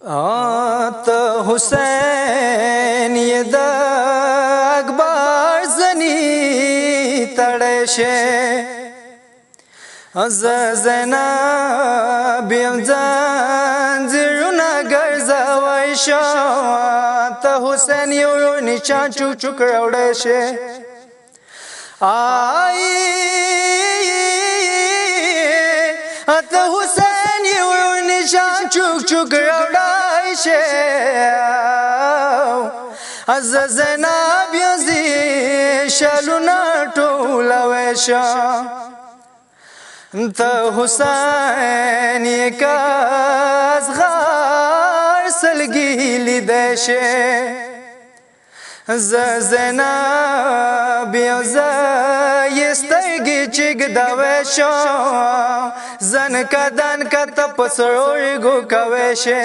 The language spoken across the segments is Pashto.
ته حسین یې د اکبر زنی تړی شې زه زینب یم ځنځیرونه ګرځوی شم ته حسین یو نشان چوک چوک راوړی شې ته حسین یو نشان چوک چوک راوړی شې زه زینب یم شالونه ټولوی شم ته حسین یې که اصغر سلګي لیدی شې زه زینب یم زه یې سترګې چې ږدوی شم زنکه دنکه ته په سترګو کوی شې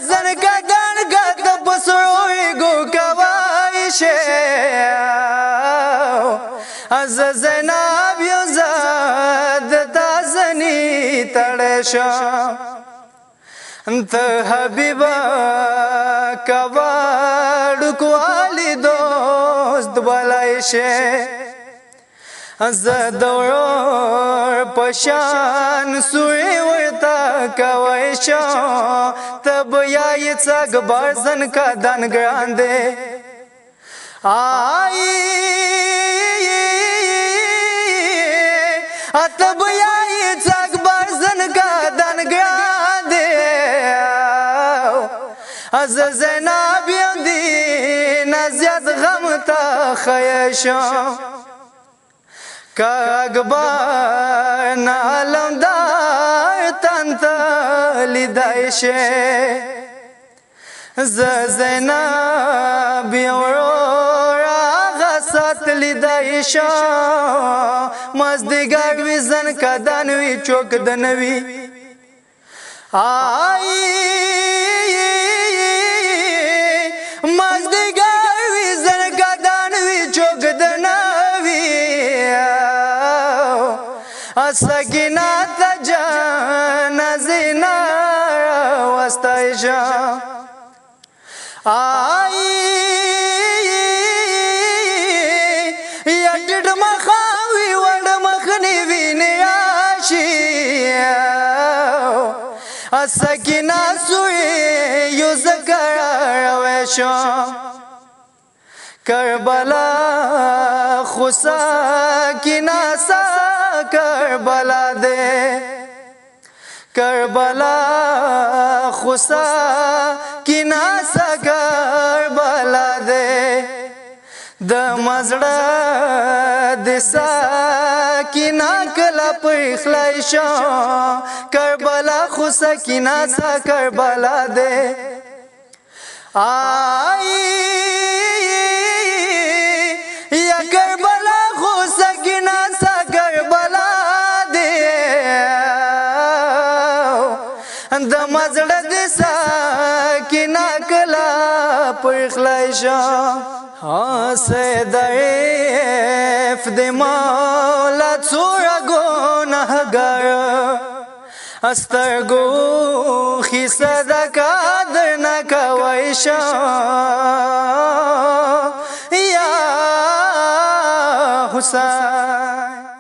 زنکه دنکه ته په سترګو کوی شې زه زینب یم زه د تا زنې تړی شم ته حبیبه کوه ډکوالي دوست بلای شې زه د ورور په شان سورې ورته کوی شم ته به یایې څه اکبر زنکه دن ګران دی ته به یایې څه اکبر زنکه دن ګران دی زه زینب یم دینه زیات غم ته ښیی شم که اکبر نه علمدار تن ته لیدی شې زه زینب یم ورور هغه ساعت لیدی شم مازدیګر وي زنکه دن وي چوک د نه وي مازدیګر وي زنکه دن وي چوک د نه وي سکینه ته جنازې نه راوستی شم یا ټیټ مخه وي وړ مخنې وینې راشي سکینه سوی یو زکه راروی شم کربلا خو سکینه سا کربلا دے کربلا خو سکینه سا کربلا دے د مزړه د سکینه کله پرخلی شم کربلا خو سکینه سا کربلا دے یا کربلا خو سکینه سا کربلا دے د مزړه د سکینه کله پرخلی شم سیدریف د مولا څوره ګنهګار سترګو خیسه د قدر نه کوی شم یا حسین